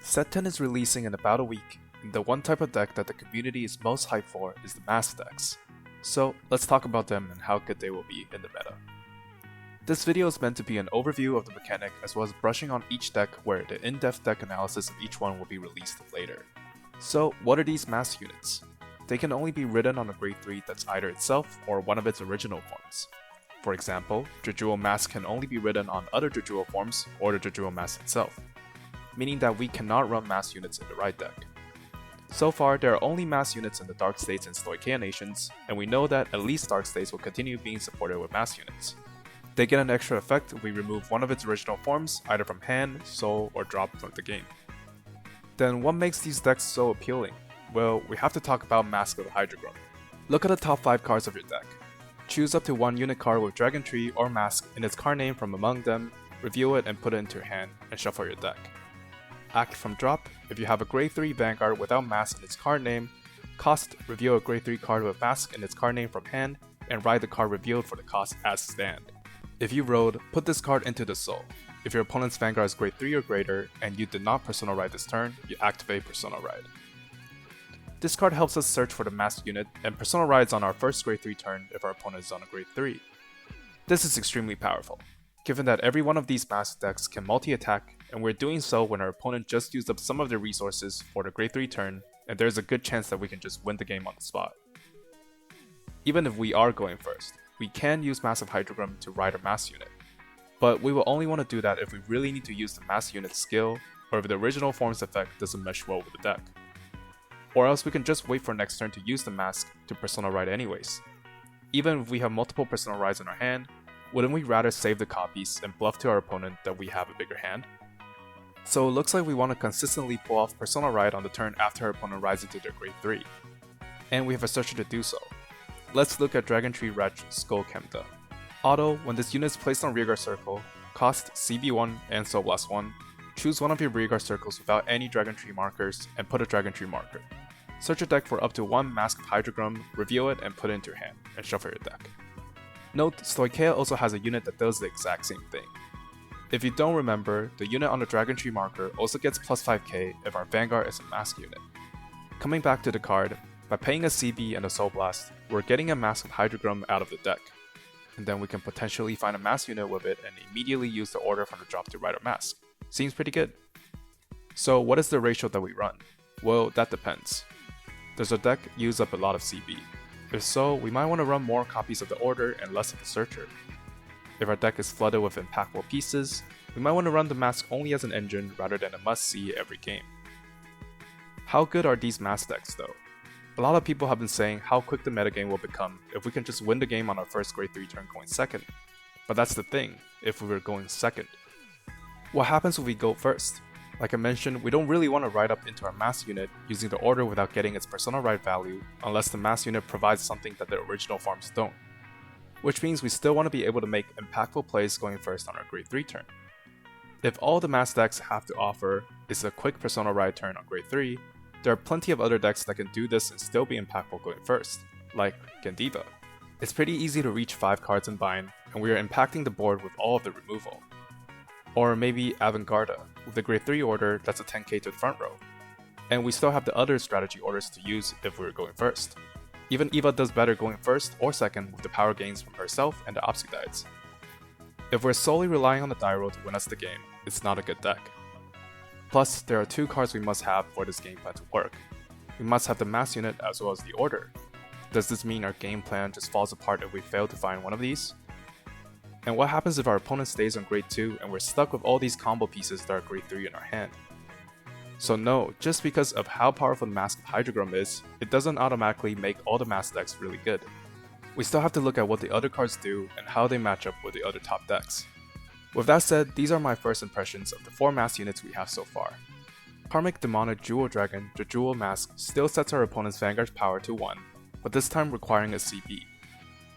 Set 10 is releasing in about a week, and the one type of deck that the community is most hyped for is the Masque decks. So let's talk about them and how good they will be in the meta. This video is meant to be an overview of the mechanic as well as brushing on each deck, where the in-depth deck analysis of each one will be released later. So what are these Masque units? They can only be ridden on a grade 3 that's either itself or one of its original forms. For example, Hydragrum Masque can only be ridden on other Hydragrum forms or the Hydragrum Masque itself, meaning that we cannot run Masque units in the right deck. So far, there are only Masque units in the Dark States and Stoicheia nations, and we know that at least Dark States will continue being supported with Masque units. They get an extra effect if we remove one of its original forms, either from hand, soul, or drop from the game. Then what makes these decks so appealing? Well, we have to talk about Masque of Hydragrum. Look at the top 5 cards of your deck. Choose up to one unit card with Dragon Tree or Masque in its card name from among them, review it and put it into your hand, and shuffle your deck. Act from drop: if you have a grade 3 Vanguard without Masque in its card name, cost: review a grade 3 card with Masque in its card name from hand, and write the card revealed for the cost as stand. If you rolled, put this card into the soul. If your opponent's Vanguard is grade 3 or greater, and you did not Persona Ride this turn, you activate Persona Ride. This card helps us search for the Masque unit, and Persona Rides on our first grade 3 turn if our opponent is on a grade 3. This is extremely powerful, given that every one of these Masque decks can multi-attack, and we're doing so when our opponent just used up some of their resources for the grade 3 turn, and there's a good chance that we can just win the game on the spot. Even if we are going first, we can use Masque of Hydragrum to ride a Masque unit, but we will only want to do that if we really need to use the Masque unit skill, or if the original form's effect doesn't mesh well with the deck. Or else we can just wait for next turn to use the Masque to Persona Ride anyways. Even if we have multiple Persona Rides in our hand, wouldn't we rather save the copies and bluff to our opponent that we have a bigger hand? So it looks like we want to consistently pull off Persona Ride on the turn after our opponent rides into their grade 3. And we have a searcher to do so. Let's look at Dragon Tree Wretch Skull Kemta. Auto: when this unit is placed on rearguard circle, cost CB1 and Soul Blast 1, choose one of your rearguard circles without any Dragon Tree markers and put a Dragon Tree marker. Search your deck for up to one Masque of Hydragrum, reveal it and put it into your hand, and shuffle your deck. Note, Stoicheia also has a unit that does the exact same thing. If you don't remember, the unit on the Dragon Tree marker also gets plus 5k if our Vanguard is a Masque unit. Coming back to the card, by paying a CB and a Soul Blast, we're getting a Masque of Hydragrum out of the deck, and then we can potentially find a Masque unit with it and immediately use the order from the drop to ride our Masque. Seems pretty good. So what is the ratio that we run? Well, that depends. Does our deck use up a lot of CB? If so, we might want to run more copies of the order and less of the searcher. If our deck is flooded with impactful pieces, we might want to run the Masque only as an engine rather than a must-see every game. How good are these Masque decks though? A lot of people have been saying how quick the metagame will become if we can just win the game on our first grade 3 turn going second. But that's the thing, if we were going second. What happens if we go first? Like I mentioned, we don't really want to ride up into our Masque unit using the order without getting its Persona Ride value unless the Masque unit provides something that the original forms don't. Which means we still want to be able to make impactful plays going first on our grade 3 turn. If all the Masque decks have to offer is a quick Persona Ride turn on grade 3, there are plenty of other decks that can do this and still be impactful going first, like Gandiva. It's pretty easy to reach 5 cards in bind, and we are impacting the board with all of the removal. Or maybe Avantgarda, with the grade 3 order that's a 10k to the front row. And we still have the other strategy orders to use if we were going first. Even Eva does better going first or second with the power gains from herself and the Obsidides. If we're solely relying on the die roll to win us the game, it's not a good deck. Plus, there are 2 cards we must have for this game plan to work. We must have the Masque unit as well as the order. Does this mean our game plan just falls apart if we fail to find one of these? And what happens if our opponent stays on grade 2 and we're stuck with all these combo pieces that are grade 3 in our hand? So no, just because of how powerful the Masque of Hydragrum is, it doesn't automatically make all the Masque decks really good. We still have to look at what the other cards do and how they match up with the other top decks. With that said, these are my first impressions of the 4 Masque units we have so far. Karmic Demonic Jewel Dragon, the Jewel Masque, still sets our opponent's Vanguard's power to 1, but this time requiring a CB.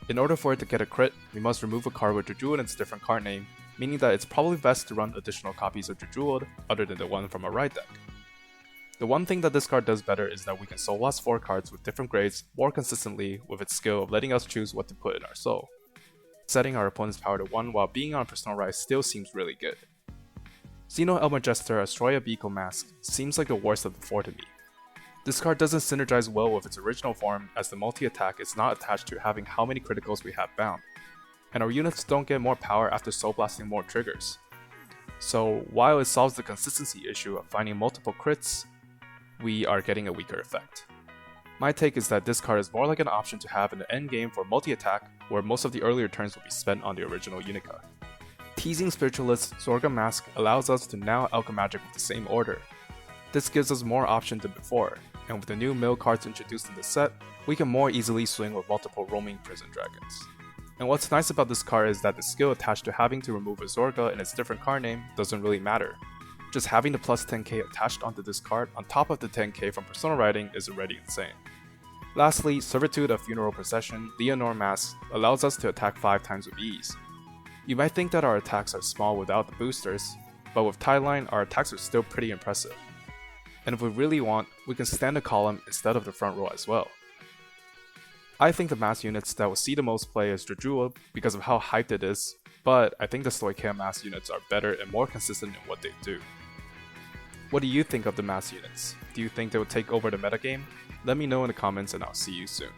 In order for it to get a crit, we must remove a card with Jewel in its different card name, meaning that it's probably best to run additional copies of Jewel other than the one from a right deck. The one thing that this card does better is that we can Soul Blast 4 cards with different grades more consistently with its skill of letting us choose what to put in our soul. Setting our opponent's power to 1 while being on Persona Ride still seems really good. Xeno Elmer Jester Astroya Beagle Masque seems like the worst of the four to me. This card doesn't synergize well with its original form as the multi-attack is not attached to having how many criticals we have bound, and our units don't get more power after soul blasting more triggers. So while it solves the consistency issue of finding multiple crits, we are getting a weaker effect. My take is that this card is more like an option to have in the endgame for multi-attack, where most of the earlier turns will be spent on the original unit card. Teasing Spiritualist Zorga Masque allows us to now Alchemagic with the same order. This gives us more options than before, and with the new mill cards introduced in the set, we can more easily swing with multiple roaming prison dragons. And what's nice about this card is that the skill attached to having to remove a Zorga in its different card name doesn't really matter. Just having the plus 10k attached onto this card on top of the 10k from Persona Writing is already insane. Lastly, Servitude of Funeral Procession, Leonore Masque allows us to attack 5 times with ease. You might think that our attacks are small without the boosters, but with Tieline our attacks are still pretty impressive. And if we really want, we can stand a column instead of the front row as well. I think the mass units that will see the most play is Drajua because of how hyped it is, but I think the Stoicheia mass units are better and more consistent in what they do. What do you think of the mass units? Do you think they will take over the metagame? Let me know in the comments and I'll see you soon.